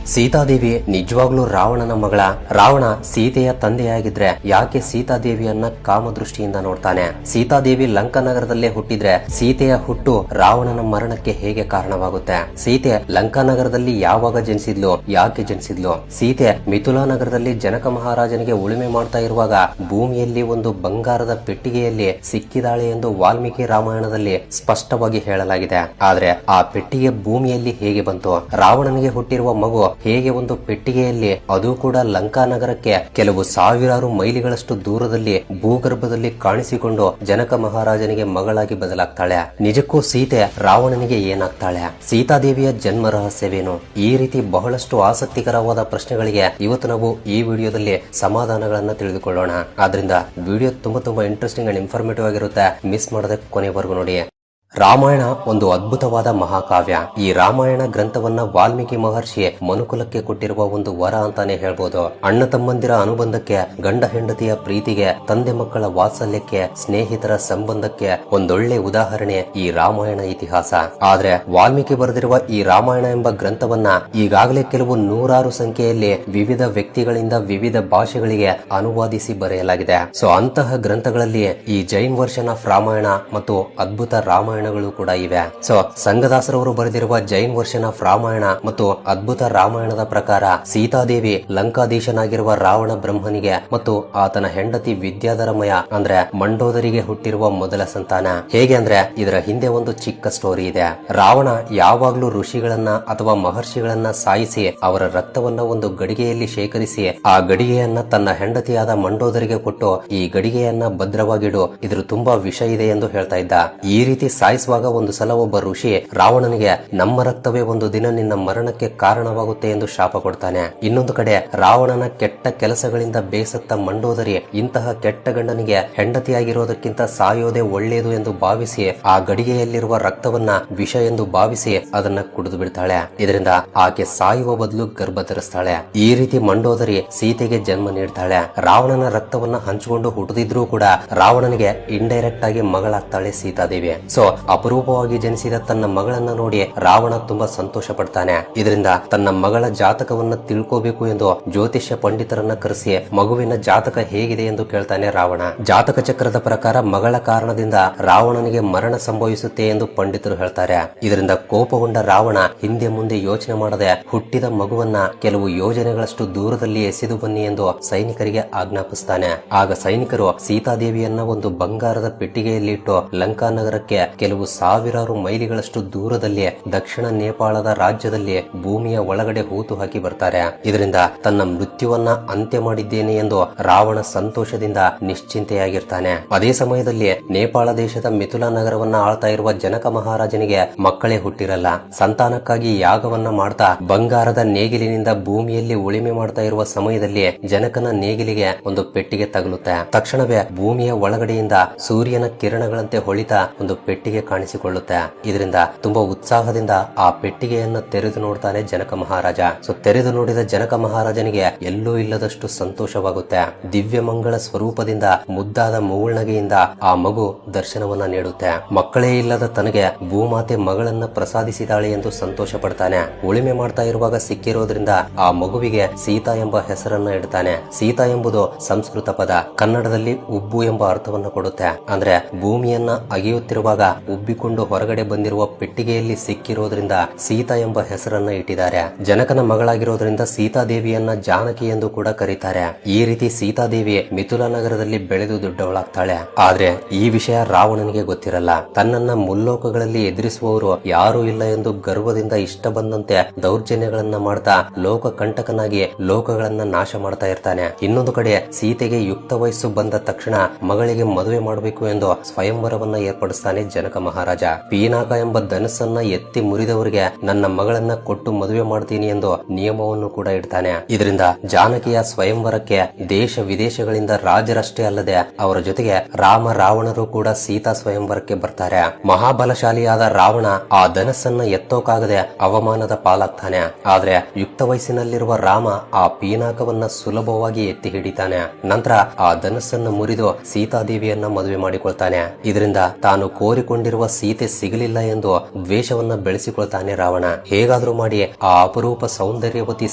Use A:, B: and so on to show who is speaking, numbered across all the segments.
A: ಸೀತಾದೇವಿ ನಿಜವಾಗ್ಲೂ ರಾವಣನ ಮಗಳ? ರಾವಣ ಸೀತೆಯ ತಂದೆಯಾಗಿದ್ರೆ ಯಾಕೆ ಸೀತಾದೇವಿಯನ್ನ ಕಾಮದೃಷ್ಟಿಯಿಂದ ನೋಡ್ತಾನೆ? ಸೀತಾದೇವಿ ಲಂಕಾನಗರದಲ್ಲೇ ಹುಟ್ಟಿದ್ರೆ ಸೀತೆಯ ಹುಟ್ಟು ರಾವಣನ ಮರಣಕ್ಕೆ ಹೇಗೆ ಕಾರಣವಾಗುತ್ತೆ? ಸೀತೆ ಲಂಕಾನಗರದಲ್ಲಿ ಯಾವಾಗ ಜನಿಸಿದ್ಲು? ಯಾಕೆ ಜನಿಸಿದ್ಲು? ಸೀತೆ ಮಿಥುಲಾ ನಗರದಲ್ಲಿ ಜನಕ ಮಹಾರಾಜನಿಗೆ ಉಳುಮೆ ಮಾಡ್ತಾ ಇರುವಾಗ ಭೂಮಿಯಲ್ಲಿ ಒಂದು ಬಂಗಾರದ ಪೆಟ್ಟಿಗೆಯಲ್ಲಿ ಸಿಕ್ಕಿದಾಳೆ ಎಂದು ವಾಲ್ಮೀಕಿ ರಾಮಾಯಣದಲ್ಲಿ ಸ್ಪಷ್ಟವಾಗಿ ಹೇಳಲಾಗಿದೆ. ಆದ್ರೆ ಆ ಪೆಟ್ಟಿಗೆ ಭೂಮಿಯಲ್ಲಿ ಹೇಗೆ ಬಂತು? ರಾವಣನಿಗೆ ಹುಟ್ಟಿರುವ ಮಗು ಹೇಗೆ ಒಂದು ಪೆಟ್ಟಿಗೆಯಲ್ಲಿ, ಅದು ಕೂಡ ಲಂಕಾನಗರಕ್ಕೆ ಕೆಲವು ಸಾವಿರಾರು ಮೈಲಿಗಳಷ್ಟು ದೂರದಲ್ಲಿ ಭೂಗರ್ಭದಲ್ಲಿ ಕಾಣಿಸಿಕೊಂಡು ಜನಕ ಮಹಾರಾಜನಿಗೆ ಮಗಳಾಗಿ ಬದಲಾಗ್ತಾಳೆ? ನಿಜಕ್ಕೂ ಸೀತೆ ರಾವಣನಿಗೆ ಏನಾಗ್ತಾಳೆ? ಸೀತಾದೇವಿಯ ಜನ್ಮ ರಹಸ್ಯವೇನು? ಈ ರೀತಿ ಬಹಳಷ್ಟು ಆಸಕ್ತಿಕರವಾದ ಪ್ರಶ್ನೆಗಳಿಗೆ ಇವತ್ತು ನಾವು ಈ ವಿಡಿಯೋದಲ್ಲಿ ಸಮಾಧಾನಗಳನ್ನ ತಿಳಿದುಕೊಳ್ಳೋಣ. ಆದ್ರಿಂದ ವಿಡಿಯೋ ತುಂಬಾ ಇಂಟ್ರೆಸ್ಟಿಂಗ್ ಅಂಡ್ ಇನ್ಫಾರ್ಮೇಟಿವ್ ಆಗಿರುತ್ತೆ. ಮಿಸ್ ಮಾಡದೆ ಕೊನೆವರೆಗೂ ನೋಡಿ. ರಾಮಾಯಣ ಒಂದು ಅದ್ಭುತವಾದ ಮಹಾಕಾವ್ಯ. ಈ ರಾಮಾಯಣ ಗ್ರಂಥವನ್ನ ವಾಲ್ಮೀಕಿ ಮಹರ್ಷಿ ಮನುಕುಲಕ್ಕೆ ಕೊಟ್ಟಿರುವ ಒಂದು ವರ ಅಂತಾನೆ ಹೇಳ್ಬೋದು. ಅಣ್ಣ ತಮ್ಮಂದಿರ ಅನುಬಂಧಕ್ಕೆ, ಗಂಡ ಹೆಂಡತಿಯ ಪ್ರೀತಿಗೆ, ತಂದೆ ಮಕ್ಕಳ ವಾತ್ಸಲ್ಯಕ್ಕೆ, ಸ್ನೇಹಿತರ ಸಂಬಂಧಕ್ಕೆ ಒಂದೊಳ್ಳೆ ಉದಾಹರಣೆ ಈ ರಾಮಾಯಣ ಇತಿಹಾಸ. ಆದ್ರೆ ವಾಲ್ಮೀಕಿ ಬರೆದಿರುವ ಈ ರಾಮಾಯಣ ಎಂಬ ಗ್ರಂಥವನ್ನ ಈಗಾಗಲೇ ಕೆಲವು ನೂರಾರು ಸಂಖ್ಯೆಯಲ್ಲಿ ವಿವಿಧ ವ್ಯಕ್ತಿಗಳಿಂದ ವಿವಿಧ ಭಾಷೆಗಳಿಗೆ ಅನುವಾದಿಸಿ ಬರೆಯಲಾಗಿದೆ. ಸೊ ಅಂತಹ ಗ್ರಂಥಗಳಲ್ಲಿ ಈ ಜೈನ್ ವರ್ಷನ್ ಆಫ್ ರಾಮಾಯಣ ಮತ್ತು ಅದ್ಭುತ ರಾಮಾಯಣ ಕೂಡ ಇವೆ. ಸೊ ಸಂಗದಾಸರವರು ಬರೆದಿರುವ ಜೈನ್ ವರ್ಷನ್ ಆಫ್ ರಾಮಾಯಣ ಮತ್ತು ಅದ್ಭುತ ರಾಮಾಯಣದ ಪ್ರಕಾರ ಸೀತಾದೇವಿ ಲಂಕಾಧೀಶನಾಗಿರುವ ರಾವಣ ಬ್ರಹ್ಮನಿಗೆ ಮತ್ತು ಆತನ ಹೆಂಡತಿ ವಿದ್ಯಾಧರಮಯ ಅಂದ್ರೆ ಮಂಡೋದರಿಗೆ ಹುಟ್ಟಿರುವ ಮೊದಲ ಸಂತಾನ. ಹೇಗೆ ಅಂದ್ರೆ ಇದರ ಹಿಂದೆ ಒಂದು ಚಿಕ್ಕ ಸ್ಟೋರಿ ಇದೆ. ರಾವಣ ಯಾವಾಗ್ಲೂ ಋಷಿಗಳನ್ನ ಅಥವಾ ಮಹರ್ಷಿಗಳನ್ನ ಸಾಯಿಸಿ ಅವರ ರಕ್ತವನ್ನ ಒಂದು ಗಡಿಗೆಯಲ್ಲಿ ಶೇಖರಿಸಿ ಆ ಗಡಿಗೆಯನ್ನ ತನ್ನ ಹೆಂಡತಿಯಾದ ಮಂಡೋದರಿಗೆ ಕೊಟ್ಟು ಈ ಗಡಿಗೆಯನ್ನ ಭದ್ರವಾಗಿಡು, ಇದ್ರ ತುಂಬಾ ವಿಷ ಇದೆ ಎಂದು ಹೇಳ್ತಾ ಇದ್ದ. ಈ ರೀತಿ ಸಾಯಿಸುವಾಗ ಒಂದು ಸಲ ಒಬ್ಬ ಋಷಿ ರಾವಣನಿಗೆ ನಮ್ಮ ರಕ್ತವೇ ಒಂದು ದಿನ ನಿನ್ನ ಮರಣಕ್ಕೆ ಕಾರಣವಾಗುತ್ತೆ ಎಂದು ಶಾಪ ಕೊಡ್ತಾನೆ. ಇನ್ನೊಂದು ಕಡೆ ರಾವಣನ ಕೆಟ್ಟ ಕೆಲಸಗಳಿಂದ ಬೇಸತ್ತ ಮಂಡೋದರಿ ಇಂತಹ ಕೆಟ್ಟ ಗಂಡನಿಗೆ ಹೆಂಡತಿಯಾಗಿರೋದಕ್ಕಿಂತ ಸಾಯೋದೇ ಒಳ್ಳೆಯದು ಎಂದು ಭಾವಿಸಿ ಆ ಗಡಿಗೆಯಲ್ಲಿರುವ ರಕ್ತವನ್ನ ವಿಷ ಎಂದು ಭಾವಿಸಿ ಅದನ್ನ ಕುಡಿದು ಬಿಡ್ತಾಳೆ. ಇದರಿಂದ ಆಕೆ ಸಾಯುವ ಬದಲು ಗರ್ಭ ಧರಿಸ್ತಾಳೆ. ಈ ರೀತಿ ಮಂಡೋದರಿ ಸೀತೆಗೆ ಜನ್ಮ ನೀಡ್ತಾಳೆ. ರಾವಣನ ರಕ್ತವನ್ನ ಹಂಚಿಕೊಂಡು ಹುಟ್ಟಿದ್ರೂ ಕೂಡ ರಾವಣನಿಗೆ ಇಂಡೈರೆಕ್ಟ್ ಆಗಿ ಮಗಳಾಗ್ತಾಳೆ ಸೀತಾದೇವಿ. ಸೊ ಅಪರೂಪವಾಗಿ ಜನಿಸಿದ ತನ್ನ ಮಗಳನ್ನ ನೋಡಿ ರಾವಣ ತುಂಬಾ ಸಂತೋಷ ಪಡ್ತಾನೆ. ಇದರಿಂದ ತನ್ನ ಮಗಳ ಜಾತಕವನ್ನ ತಿಳ್ಕೋಬೇಕು ಎಂದು ಜ್ಯೋತಿಷ್ಯ ಪಂಡಿತರನ್ನ ಕರೆಸಿ ಮಗುವಿನ ಜಾತಕ ಹೇಗಿದೆ ಎಂದು ಕೇಳ್ತಾನೆ ರಾವಣ. ಜಾತಕ ಚಕ್ರದ ಪ್ರಕಾರ ಮಗಳ ಕಾರಣದಿಂದ ರಾವಣನಿಗೆ ಮರಣ ಸಂಭವಿಸುತ್ತೆ ಎಂದು ಪಂಡಿತರು ಹೇಳ್ತಾರೆ. ಇದರಿಂದ ಕೋಪಗೊಂಡ ರಾವಣ ಹಿಂದೆ ಮುಂದೆ ಯೋಚನೆ ಮಾಡದೆ ಹುಟ್ಟಿದ ಮಗುವನ್ನ ಕೆಲವು ಯೋಜನೆಗಳಷ್ಟು ದೂರದಲ್ಲಿ ಎಸೆದು ಬನ್ನಿ ಎಂದು ಸೈನಿಕರಿಗೆ ಆಜ್ಞಾಪಿಸ್ತಾನೆ. ಆಗ ಸೈನಿಕರು ಸೀತಾದೇವಿಯನ್ನ ಒಂದು ಬಂಗಾರದ ಪೆಟ್ಟಿಗೆಯಲ್ಲಿಟ್ಟು ಲಂಕಾನಗರಕ್ಕೆ ಕೆಲವು ಸಾವಿರಾರು ಮೈಲಿಗಳಷ್ಟು ದೂರದಲ್ಲಿ ದಕ್ಷಿಣ ನೇಪಾಳದ ರಾಜ್ಯದಲ್ಲಿ ಭೂಮಿಯ ಒಳಗಡೆ ಹೂತು ಹಾಕಿ ಬರ್ತಾರೆ. ಇದರಿಂದ ತನ್ನ ಮೃತ್ಯುವನ್ನ ಅಂತ್ಯ ಮಾಡಿದ್ದೇನೆ ಎಂದು ರಾವಣ ಸಂತೋಷದಿಂದ ನಿಶ್ಚಿಂತೆಯಾಗಿರ್ತಾನೆ. ಅದೇ ಸಮಯದಲ್ಲಿ ನೇಪಾಳ ದೇಶದ ಮಿಥುಲಾ ನಗರವನ್ನ ಆಳ್ತಾ ಇರುವ ಜನಕ ಮಹಾರಾಜನಿಗೆ ಮಕ್ಕಳೇ ಹುಟ್ಟಿರಲ್ಲ. ಸಂತಾನಕ್ಕಾಗಿ ಯಾಗವನ್ನ ಮಾಡ್ತಾ ಬಂಗಾರದ ನೇಗಿಲಿನಿಂದ ಭೂಮಿಯಲ್ಲಿ ಉಳಿಮೆ ಮಾಡ್ತಾ ಇರುವ ಸಮಯದಲ್ಲಿ ಜನಕನ ನೇಗಿಲಿಗೆ ಒಂದು ಪೆಟ್ಟಿಗೆ ತಗುಲುತ್ತೆ. ತಕ್ಷಣವೇ ಭೂಮಿಯ ಒಳಗಡೆಯಿಂದ ಸೂರ್ಯನ ಕಿರಣಗಳಂತೆ ಹೊಳಿತಾ ಒಂದು ಪೆಟ್ಟಿಗೆ ಕಾಣಿಸಿಕೊಳ್ಳುತ್ತೆ. ಇದರಿಂದ ತುಂಬಾ ಉತ್ಸಾಹದಿಂದ ಆ ಪೆಟ್ಟಿಗೆಯನ್ನ ತೆರೆದು ನೋಡ್ತಾನೆ ಜನಕ ಮಹಾರಾಜ. ಸೊ ತೆರೆದು ನೋಡಿದ ಜನಕ ಮಹಾರಾಜನಿಗೆ ಎಲ್ಲೂ ಇಲ್ಲದಷ್ಟು ಸಂತೋಷವಾಗುತ್ತೆ. ದಿವ್ಯ ಮಂಗಳ ಸ್ವರೂಪದಿಂದ ಮುದ್ದಾದ ಮುಗುಳ್ನಗೆಯಿಂದ ಆ ಮಗು ದರ್ಶನವನ್ನ ನೀಡುತ್ತೆ. ಮಕ್ಕಳೇ ಇಲ್ಲದ ತನಗೆ ಭೂಮಾತೆ ಮಗಳನ್ನ ಪ್ರಸಾದಿಸಿದಾಳೆ ಎಂದು ಸಂತೋಷ ಪಡ್ತಾನೆ. ಉಳಿಮೆ ಮಾಡ್ತಾ ಇರುವಾಗ ಸಿಕ್ಕಿರೋದ್ರಿಂದ ಆ ಮಗುವಿಗೆ ಸೀತಾ ಎಂಬ ಹೆಸರನ್ನ ಇಡ್ತಾನೆ. ಸೀತಾ ಎಂಬುದು ಸಂಸ್ಕೃತ ಪದ. ಕನ್ನಡದಲ್ಲಿ ಉಬ್ಬು ಎಂಬ ಅರ್ಥವನ್ನ ಕೊಡುತ್ತೆ. ಅಂದ್ರೆ ಭೂಮಿಯನ್ನ ಅಗೆಯುತ್ತಿರುವಾಗ ಉಬ್ಬಿಕೊಂಡು ಹೊರಗಡೆ ಬಂದಿರುವ ಪೆಟ್ಟಿಗೆಯಲ್ಲಿ ಸಿಕ್ಕಿರೋದ್ರಿಂದ ಸೀತಾ ಎಂಬ ಹೆಸರನ್ನ ಇಟ್ಟಿದ್ದಾರೆ. ಜನಕನ ಮಗಳಾಗಿರೋದ್ರಿಂದ ಸೀತಾದೇವಿಯನ್ನ ಜಾನಕಿ ಎಂದು ಕೂಡ ಕರೀತಾರೆ. ಈ ರೀತಿ ಸೀತಾದೇವಿ ಮಿಥುಲಾ ನಗರದಲ್ಲಿ ಬೆಳೆದು ದೊಡ್ಡವಳಾಗ್ತಾಳೆ. ಆದ್ರೆ ಈ ವಿಷಯ ರಾವಣನಿಗೆ ಗೊತ್ತಿರಲ್ಲ. ತನ್ನನ್ನ ಮುಲ್ಲೋಕಗಳಲ್ಲಿ ಎದುರಿಸುವವರು ಯಾರೂ ಇಲ್ಲ ಎಂದು ಗರ್ವದಿಂದ ಇಷ್ಟ ಬಂದಂತೆ ದೌರ್ಜನ್ಯಗಳನ್ನ ಮಾಡ್ತಾ ಲೋಕ ಕಂಟಕನಾಗಿ ಲೋಕಗಳನ್ನ ನಾಶ ಮಾಡ್ತಾ ಇರ್ತಾನೆ. ಇನ್ನೊಂದು ಕಡೆ ಸೀತೆಗೆ ಯುಕ್ತ ವಯಸ್ಸು ಬಂದ ತಕ್ಷಣ ಮಗಳಿಗೆ ಮದುವೆ ಮಾಡಬೇಕು ಎಂದು ಸ್ವಯಂವರವನ್ನ ಏರ್ಪಡಿಸ್ತಾನೆ ಜನಕ ಮಹಾರಾಜ. ಪೀನಾಕ ಎಂಬ ಧನಸ್ಸನ್ನ ಎತ್ತಿ ಮುರಿದವರಿಗೆ ನನ್ನ ಮಗಳನ್ನ ಕೊಟ್ಟು ಮದುವೆ ಮಾಡ್ತೀನಿ ಎಂದು ನಿಯಮವನ್ನು ಕೂಡ ಇಡ್ತಾನೆ. ಇದರಿಂದ ಜಾನಕಿಯ ಸ್ವಯಂವರಕ್ಕೆ ದೇಶ ವಿದೇಶಗಳಿಂದ ರಾಜರಷ್ಟೇ ಅಲ್ಲದೆ ಅವರ ಜೊತೆಗೆ ರಾಮ ರಾವಣರು ಕೂಡ ಸೀತಾ ಸ್ವಯಂವರಕ್ಕೆ ಬರ್ತಾರೆ. ಮಹಾಬಲಶಾಲಿಯಾದ ರಾವಣ ಆ ಧನಸ್ಸನ್ನ ಎತ್ತೋಕಾಗದೆ ಅವಮಾನದ ಪಾಲಾಗ್ತಾನೆ. ಆದ್ರೆ ಯುಕ್ತ ವಯಸ್ಸಿನಲ್ಲಿರುವ ರಾಮ ಆ ಪೀನಾಕವನ್ನ ಸುಲಭವಾಗಿ ಎತ್ತಿ ಹಿಡಿತಾನೆ. ನಂತರ ಆ ಧನಸ್ಸನ್ನು ಮುರಿದು ಸೀತಾದೇವಿಯನ್ನ ಮದುವೆ ಮಾಡಿಕೊಳ್ತಾನೆ. ಇದರಿಂದ ತಾನು ಕೋರಿಕೊಂಡ ಹುಡುಕಿಕೊಂಡಿರುವ ಸೀತೆ ಸಿಗಲಿಲ್ಲ ಎಂದು ದ್ವೇಷವನ್ನ ಬೆಳೆಸಿಕೊಳ್ತಾನೆ ರಾವಣ. ಹೇಗಾದ್ರೂ ಮಾಡಿ ಆ ಅಪರೂಪ ಸೌಂದರ್ಯವತಿ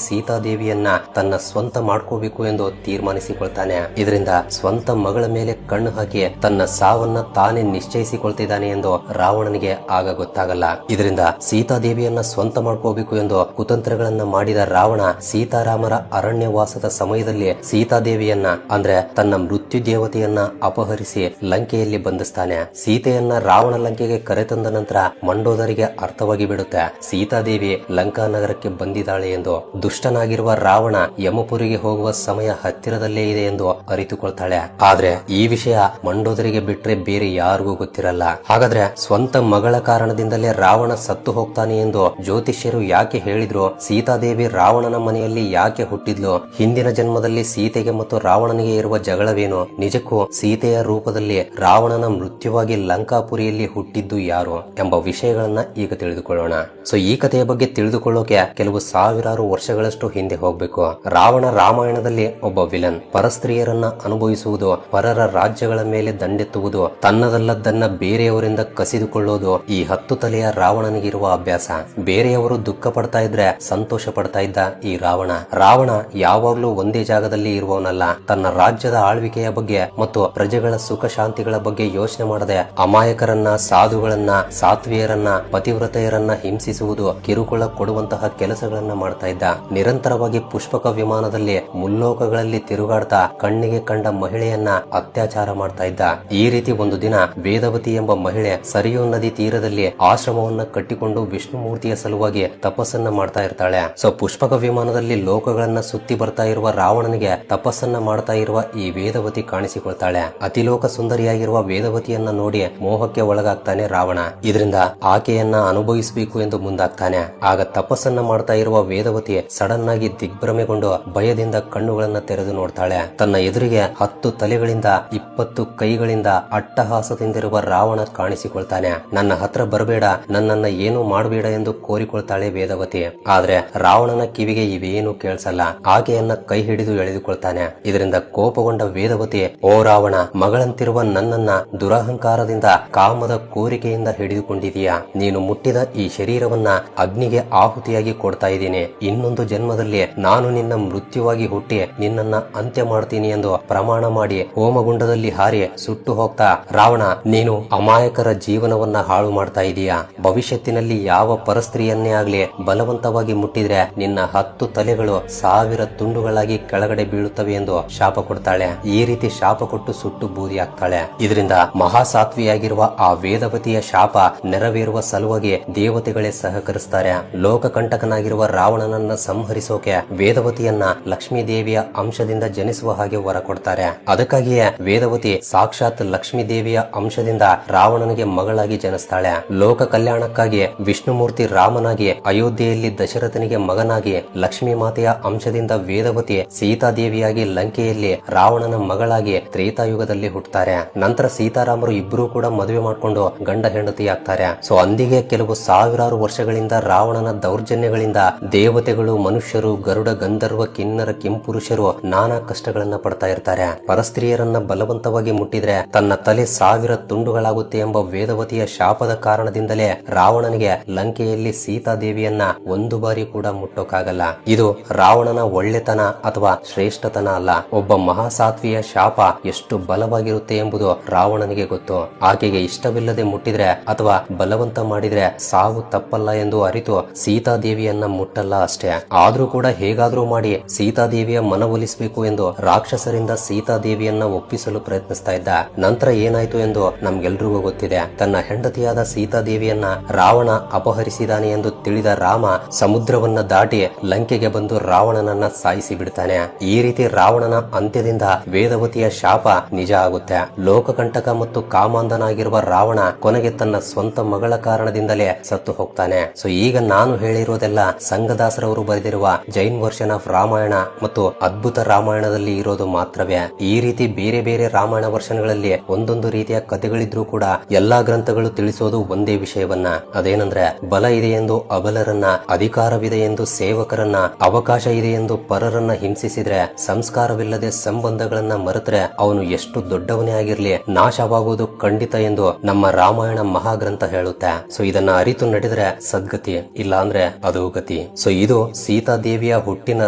A: ಸೀತಾದೇವಿಯನ್ನ ತನ್ನ ಸ್ವಂತ ಮಾಡ್ಕೋಬೇಕು ಎಂದು ತೀರ್ಮಾನಿಸಿಕೊಳ್ತಾನೆ. ಇದರಿಂದ ಸ್ವಂತ ಮಗಳ ಮೇಲೆ ಕಣ್ಣು ಹಾಕಿ ತನ್ನ ಸಾವನ್ನ ತಾನೇ ನಿಶ್ಚಯಿಸಿಕೊಳ್ತಿದ್ದಾನೆ ಎಂದು ರಾವಣನಿಗೆ ಆಗ ಗೊತ್ತಾಗಲ್ಲ. ಇದರಿಂದ ಸೀತಾದೇವಿಯನ್ನ ಸ್ವಂತ ಮಾಡ್ಕೋಬೇಕು ಎಂದು ಕುತಂತ್ರಗಳನ್ನ ಮಾಡಿದ ರಾವಣ ಸೀತಾರಾಮರ ಅರಣ್ಯವಾಸದ ಸಮಯದಲ್ಲಿ ಸೀತಾದೇವಿಯನ್ನ ಅಂದ್ರೆ ತನ್ನ ಮೃತ್ಯು ದೇವತೆಯನ್ನ ಅಪಹರಿಸಿ ಲಂಕೆಯಲ್ಲಿ ಬಂಧಿಸ್ತಾನೆ. ಸೀತೆಯನ್ನ ರಾವಣ ಲಂಕೆಗೆ ಕರೆತಂದ ನಂತರ ಮಂಡೋದರಿಗೆ ಅರ್ಥವಾಗಿ ಬಿಡುತ್ತೆ ಸೀತಾದೇವಿ ಲಂಕಾ ನಗರಕ್ಕೆ ಬಂದಿದ್ದಾಳೆ ಎಂದು. ದುಷ್ಟನಾಗಿರುವ ರಾವಣ ಯಮಪುರಿಗೆ ಹೋಗುವ ಸಮಯ ಹತ್ತಿರದಲ್ಲೇ ಇದೆ ಎಂದು ಅರಿತುಕೊಳ್ತಾಳೆ. ಆದ್ರೆ ಈ ವಿಷಯ ಮಂಡೋದರಿಗೆ ಬಿಟ್ರೆ ಬೇರೆ ಯಾರಿಗೂ ಗೊತ್ತಿರಲ್ಲ. ಹಾಗಾದ್ರೆ ಸ್ವಂತ ಮಗಳ ಕಾರಣದಿಂದಲೇ ರಾವಣ ಸತ್ತು ಹೋಗ್ತಾನೆ ಎಂದು ಜ್ಯೋತಿಷ್ಯರು ಯಾಕೆ ಹೇಳಿದ್ರು? ಸೀತಾದೇವಿ ರಾವಣನ ಮನೆಯಲ್ಲಿ ಯಾಕೆ ಹುಟ್ಟಿದ್ಲು? ಹಿಂದಿನ ಜನ್ಮದಲ್ಲಿ ಸೀತೆಗೆ ಮತ್ತು ರಾವಣನಿಗೆ ಇರುವ ಜಗಳವೇನು? ನಿಜಕ್ಕೂ ಸೀತೆಯ ರೂಪದಲ್ಲಿ ರಾವಣನ ಮೃತ್ಯುವಾಗಿ ಲಂಕಾಪುರಿಯಲ್ಲಿ ಹುಟ್ಟಿದ್ದು ಯಾರು ಎಂಬ ವಿಷಯಗಳನ್ನ ಈಗ ತಿಳಿದುಕೊಳ್ಳೋಣ. ಸೊ ಈ ಕಥೆಯ ಬಗ್ಗೆ ತಿಳಿದುಕೊಳ್ಳೋಕೆ ಕೆಲವು ಸಾವಿರಾರು ವರ್ಷಗಳಷ್ಟು ಹಿಂದೆ ಹೋಗ್ಬೇಕು. ರಾವಣ ರಾಮಾಯಣದಲ್ಲಿ ಒಬ್ಬ ವಿಲನ್. ಪರಸ್ತ್ರೀಯರನ್ನ ಅನುಭವಿಸುವುದು, ಪರರ ರಾಜ್ಯಗಳ ಮೇಲೆ ದಂಡೆತ್ತುವುದು, ತನ್ನದಲ್ಲದನ್ನ ಬೇರೆಯವರಿಂದ ಕಸಿದುಕೊಳ್ಳೋದು ಈ 10 ತಲೆಯ ರಾವಣನಿಗಿರುವ ಅಭ್ಯಾಸ. ಬೇರೆಯವರು ದುಃಖ ಪಡ್ತಾ ಇದ್ರೆ ಸಂತೋಷ ಪಡ್ತಾ ಇದ್ದ ಈ ರಾವಣ ಯಾವಾಗ್ಲೂ ಒಂದೇ ಜಾಗದಲ್ಲಿ ಇರುವವನಲ್ಲ. ತನ್ನ ರಾಜ್ಯದ ಆಳ್ವಿಕೆಯ ಬಗ್ಗೆ ಮತ್ತು ಪ್ರಜೆಗಳ ಸುಖ ಶಾಂತಿಗಳ ಬಗ್ಗೆ ಯೋಚನೆ ಮಾಡದೆ ಅಮಾಯಕರನ್ನ, ಸಾಧುಗಳನ್ನ, ಸಾತ್ವಿಯರನ್ನ, ಪತಿವ್ರತೆಯರನ್ನ ಹಿಂಸಿಸುವುದು, ಕಿರುಕುಳ ಕೊಡುವಂತಹ ಕೆಲಸಗಳನ್ನ ಮಾಡ್ತಾ ಇದ್ದ. ನಿರಂತರವಾಗಿ ಪುಷ್ಪಕ ವಿಮಾನದಲ್ಲಿ ಮುಲ್ಲೋಕಗಳಲ್ಲಿ ತಿರುಗಾಡ್ತಾ ಕಣ್ಣಿಗೆ ಕಂಡ ಮಹಿಳೆಯನ್ನ ಅತ್ಯಾಚಾರ ಮಾಡ್ತಾ ಇದ್ದ. ಈ ರೀತಿ ಒಂದು ದಿನ ವೇದವತಿ ಎಂಬ ಮಹಿಳೆ ಸರಿಯೂ ನದಿ ತೀರದಲ್ಲಿ ಆಶ್ರಮವನ್ನ ಕಟ್ಟಿಕೊಂಡು ವಿಷ್ಣುಮೂರ್ತಿಯ ಸಲುವಾಗಿ ತಪಸ್ಸನ್ನ ಮಾಡ್ತಾ ಇರ್ತಾಳೆ. ಸೊ ಪುಷ್ಪಕ ವಿಮಾನದಲ್ಲಿ ಲೋಕಗಳನ್ನ ಸುತ್ತಿ ಬರ್ತಾ ಇರುವ ರಾವಣನಿಗೆ ತಪಸ್ಸನ್ನ ಮಾಡ್ತಾ ಇರುವ ಈ ವೇದವತಿ ಕಾಣಿಸಿಕೊಳ್ತಾಳೆ. ಅತಿಲೋಕ ಸುಂದರಿಯಾಗಿರುವ ವೇದವತಿಯನ್ನ ನೋಡಿ ಮೋಹಕ್ಕೆ ಒಳಗಾಗ್ತಾನೆ ರಾವಣ. ಇದರಿಂದ ಆಕೆಯನ್ನ ಅನುಭವಿಸಬೇಕು ಎಂದು ಮುಂದಾಗ್ತಾನೆ. ಆಗ ತಪಸ್ಸನ್ನ ಮಾಡ್ತಾ ಇರುವ ವೇದವತಿ ಸಡನ್ ಆಗಿ ದಿಗ್ಭ್ರಮೆಗೊಂಡು ಭಯದಿಂದ ಕಣ್ಣುಗಳನ್ನ ತೆರೆದು ನೋಡ್ತಾಳೆ. ತನ್ನ ಎದುರಿಗೆ 10 ತಲೆಗಳಿಂದ 20 ಕೈಗಳಿಂದ ಅಟ್ಟಹಾಸದಿಂದಿರುವ ರಾವಣ ಕಾಣಿಸಿಕೊಳ್ತಾನೆ. ನನ್ನ ಹತ್ರ ಬರಬೇಡ, ನನ್ನನ್ನ ಏನು ಮಾಡಬೇಡ ಎಂದು ಕೋರಿಕೊಳ್ತಾಳೆ ವೇದವತಿ. ಆದ್ರೆ ರಾವಣನ ಕಿವಿಗೆ ಇವೇನು ಕೇಳಿಸಲ್ಲ. ಆಕೆಯನ್ನ ಕೈ ಹಿಡಿದು ಎಳೆದುಕೊಳ್ತಾನೆ. ಇದರಿಂದ ಕೋಪಗೊಂಡ ವೇದವತಿ, ಓ ರಾವಣ, ಮಗಳಂತಿರುವ ನನ್ನನ್ನ ದುರಹಂಕಾರದಿಂದ, ಕಾಮದ ಕೋರಿಕೆಯಿಂದ ಹಿಡಿದುಕೊಂಡಿದೀಯಾ? ನೀನು ಮುಟ್ಟಿದ ಈ ಶರೀರವನ್ನ ಅಗ್ನಿಗೆ ಆಹುತಿಯಾಗಿ ಕೊಡ್ತಾ ಇದ್ದೀನಿ. ಇನ್ನೊಂದು ಜನ್ಮದಲ್ಲಿ ನಾನು ನಿನ್ನ ಮೃತ್ಯುವಾಗಿ ಹುಟ್ಟಿ ನಿನ್ನನ್ನ ಅಂತ್ಯ ಮಾಡ್ತೀನಿ ಎಂದು ಪ್ರಮಾಣ ಮಾಡಿ ಹೋಮಗುಂಡದಲ್ಲಿ ಹಾರಿ ಸುಟ್ಟು ಹೋಗ್ತಾ, ರಾವಣ, ನೀನು ಅಮಾಯಕರ ಜೀವನವನ್ನ ಹಾಳು ಮಾಡ್ತಾ ಇದೀಯಾ? ಭವಿಷ್ಯತ್ತಿನಲ್ಲಿ ಯಾವ ಪರಸ್ತ್ರೀಯನ್ನೇ ಆಗ್ಲಿ ಬಲವಂತವಾಗಿ ಮುಟ್ಟಿದ್ರೆ ನಿನ್ನ 10 ತಲೆಗಳು 1000 ತುಂಡುಗಳಾಗಿ ಕೆಳಗಡೆ ಬೀಳುತ್ತವೆ ಎಂದು ಶಾಪ ಕೊಡ್ತಾಳೆ. ಈ ರೀತಿ ಶಾಪ ಕೊಟ್ಟು ಸುಟ್ಟು ಬೂದಿ ಆಗ್ತಾಳೆ. ಇದರಿಂದ ಮಹಾಸಾತ್ವಿಯಾಗಿರುವ ಆ ವೇದವತಿಯ ಶಾಪ ನೆರವೇರುವ ಸಲುವಾಗಿ ದೇವತೆಗಳೇ ಸಹಕರಿಸ್ತಾರೆ. ಲೋಕಕಂಟಕನಾಗಿರುವ ರಾವಣನನ್ನ ಸಂಹರಿಸೋಕೆ ವೇದವತಿಯನ್ನ ಲಕ್ಷ್ಮೀ ದೇವಿಯ ಅಂಶದಿಂದ ಜನಿಸುವ ಹಾಗೆ ವರ ಕೊಡ್ತಾರೆ. ಅದಕ್ಕಾಗಿಯೇ ವೇದವತಿ ಸಾಕ್ಷಾತ್ ಲಕ್ಷ್ಮೀ ದೇವಿಯ ಅಂಶದಿಂದ ರಾವಣನಿಗೆ ಮಗಳಾಗಿ ಜನಿಸ್ತಾಳೆ. ಲೋಕ ಕಲ್ಯಾಣಕ್ಕಾಗಿ ವಿಷ್ಣುಮೂರ್ತಿ ರಾಮನಾಗಿ, ಅಯೋಧ್ಯೆಯಲ್ಲಿ ದಶರಥನಿಗೆ ಮಗನಾಗಿ, ಲಕ್ಷ್ಮೀ ಮಾತೆಯ ಅಂಶದಿಂದ ವೇದವತಿ ಸೀತಾದೇವಿಯಾಗಿ ಲಂಕೆಯಲ್ಲಿ ರಾವಣನ ಮಗಳಾಗಿ ತ್ರೇತಾಯುಗದಲ್ಲಿ ಹುಟ್ಟುತ್ತಾರೆ. ನಂತರ ಸೀತಾರಾಮರು ಇಬ್ಬರೂ ಕೂಡ ಮದುವೆ ಮಾಡಿಕೊಂಡು ಗಂಡ ಹೆಂಡತಿ ಆಗ್ತಾರೆ. ಸೊ ಅಂದಿಗೆ ಕೆಲವು ಸಾವಿರಾರು ವರ್ಷಗಳಿಂದ ರಾವಣನ ದೌರ್ಜನ್ಯಗಳಿಂದ ದೇವತೆಗಳು, ಮನುಷ್ಯರು, ಗರುಡ, ಗಂಧರ್ವ, ಕಿನ್ನರ, ಕಿಂಪುರುಷರು ನಾನಾ ಕಷ್ಟಗಳನ್ನ ಪಡ್ತಾ ಇರ್ತಾರೆ. ಪರಸ್ತ್ರೀಯರನ್ನ ಬಲವಂತವಾಗಿ ಮುಟ್ಟಿದ್ರೆ ತನ್ನ ತಲೆ 1000 ತುಂಡುಗಳಾಗುತ್ತೆ ಎಂಬ ವೇದವತಿಯ ಶಾಪದ ಕಾರಣದಿಂದಲೇ ರಾವಣನಿಗೆ ಲಂಕೆಯಲ್ಲಿ ಸೀತಾದೇವಿಯನ್ನ ಒಂದು ಬಾರಿ ಕೂಡ ಮುಟ್ಟೋಕಾಗಲ್ಲ. ಇದು ರಾವಣನ ಒಳ್ಳೆತನ ಅಥವಾ ಶ್ರೇಷ್ಠತನ ಅಲ್ಲ. ಒಬ್ಬ ಮಹಾಸಾತ್ವಿಯ ಶಾಪ ಎಷ್ಟು ಬಲವಾಗಿರುತ್ತೆ ಎಂಬುದು ರಾವಣನಿಗೆ ಗೊತ್ತು. ಆಕೆಗೆ ಇಷ್ಟವಿಲ್ಲದೆ ಮುಟ್ಟಿದ್ರೆ ಅಥವಾ ಬಲವಂತ ಮಾಡಿದ್ರೆ ಸಾವು ತಪ್ಪಲ್ಲ ಎಂದು ಅರಿತು ಸೀತಾದೇವಿಯನ್ನ ಮುಟ್ಟಲ್ಲ ಅಷ್ಟೇ. ಆದ್ರೂ ಕೂಡ ಹೇಗಾದ್ರೂ ಮಾಡಿ ಸೀತಾದೇವಿಯ ಮನವೊಲಿಸಬೇಕು ಎಂದು ರಾಕ್ಷಸರಿಂದ ಸೀತಾದೇವಿಯನ್ನ ಒಪ್ಪಿಸಲು ಪ್ರಯತ್ನಿಸ್ತಾ ಇದ್ದ. ನಂತರ ಏನಾಯ್ತು ಎಂದು ನಮ್ಗೆಲ್ರಿಗೂ ಗೊತ್ತಿದೆ. ತನ್ನ ಹೆಂಡತಿಯಾದ ಸೀತಾದೇವಿಯನ್ನ ರಾವಣ ಅಪಹರಿಸಿದಾನೆ ಎಂದು ತಿಳಿದ ರಾಮ ಸಮುದ್ರವನ್ನ ದಾಟಿ ಲಂಕೆಗೆ ಬಂದು ರಾವಣನನ್ನ ಸಾಯಿಸಿ ಬಿಡ್ತಾನೆ. ಈ ರೀತಿ ರಾವಣನ ಅಂತ್ಯದಿಂದ ವೇದವತಿಯ ಶಾಪ ನಿಜ ಆಗುತ್ತೆ. ಲೋಕಕಂಟಕ ಮತ್ತು ಕಾಮಾಂಧನಾಗಿರುವ ರಾವಣ ಕೊನೆಗೆ ತನ್ನ ಸ್ವಂತ ಮಗಳ ಕಾರಣದಿಂದಲೇ ಸತ್ತು ಹೋಗ್ತಾನೆ. ಸೊ ಈಗ ನಾನು ಹೇಳಿರೋದೆಲ್ಲ ಸಂಘದಾಸರವರು ಬರೆದಿರುವ ಜೈನ್ ವರ್ಷನ್ ಆಫ್ ರಾಮಾಯಣ ಮತ್ತು ಅದ್ಭುತ ರಾಮಾಯಣದಲ್ಲಿ ಇರೋದು ಮಾತ್ರವೇ. ಈ ರೀತಿ ಬೇರೆ ಬೇರೆ ರಾಮಾಯಣ ವರ್ಷನ್ಗಳಲ್ಲಿ ಒಂದೊಂದು ರೀತಿಯ ಕಥೆಗಳಿದ್ರೂ ಕೂಡ ಎಲ್ಲಾ ಗ್ರಂಥಗಳು ತಿಳಿಸೋದು ಒಂದೇ ವಿಷಯವನ್ನ. ಅದೇನಂದ್ರೆ ಬಲ ಇದೆ ಎಂದು ಅಬಲರನ್ನ, ಅಧಿಕಾರವಿದೆ ಎಂದು ಸೇವಕರನ್ನ, ಅವಕಾಶ ಇದೆ ಎಂದು ಪರರನ್ನ ಹಿಂಸಿಸಿದ್ರೆ, ಸಂಸ್ಕಾರವಿಲ್ಲದೆ ಸಂಬಂಧಗಳನ್ನ ಮರೆತರೆ ಅವನು ಎಷ್ಟು ದೊಡ್ಡವನೇ ಆಗಿರ್ಲಿ ನಾಶವಾಗುವುದು ಖಂಡಿತ ಎಂದು ನಮ್ಮ ನಮ್ಮ ರಾಮಾಯಣ ಮಹಾಗ್ರಂಥ ಹೇಳುತ್ತೆ. ಸೊ ಇದನ್ನ ಅರಿತು ನಡೆದ್ರೆ ಸದ್ಗತಿ, ಇಲ್ಲ ಅಂದ್ರೆ ಅಧೋಗತಿ. ಸೊ ಇದು ಸೀತಾದೇವಿಯ ಹುಟ್ಟಿನ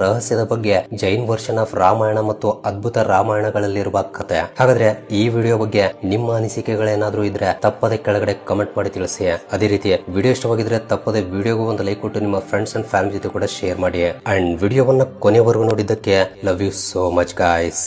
A: ರಹಸ್ಯದ ಬಗ್ಗೆ ಜೈನ್ ವರ್ಷನ್ ಆಫ್ ರಾಮಾಯಣ ಮತ್ತು ಅದ್ಭುತ ರಾಮಾಯಣಗಳಲ್ಲಿರುವ ಕಥೆ. ಹಾಗಾದ್ರೆ ಈ ವಿಡಿಯೋ ಬಗ್ಗೆ ನಿಮ್ಮ ಅನಿಸಿಕೆಗಳೇನಾದ್ರೂ ಇದ್ರೆ ತಪ್ಪದೆ ಕೆಳಗಡೆ ಕಮೆಂಟ್ ಮಾಡಿ ತಿಳಿಸಿ. ಅದೇ ರೀತಿ ವಿಡಿಯೋ ಇಷ್ಟವಾಗಿದ್ರೆ ತಪ್ಪದೆ ವಿಡಿಯೋಗೂ ಒಂದು ಲೈಕ್ ಕೊಟ್ಟು ನಿಮ್ಮ ಫ್ರೆಂಡ್ಸ್ ಅಂಡ್ ಫ್ಯಾಮಿಲಿ ಜೊತೆ ಕೂಡ ಶೇರ್ ಮಾಡಿ. ಅಂಡ್ ವಿಡಿಯೋವನ್ನ ಕೊನೆವರೆಗೂ ನೋಡಿದ್ದಕ್ಕೆ love you so much guys.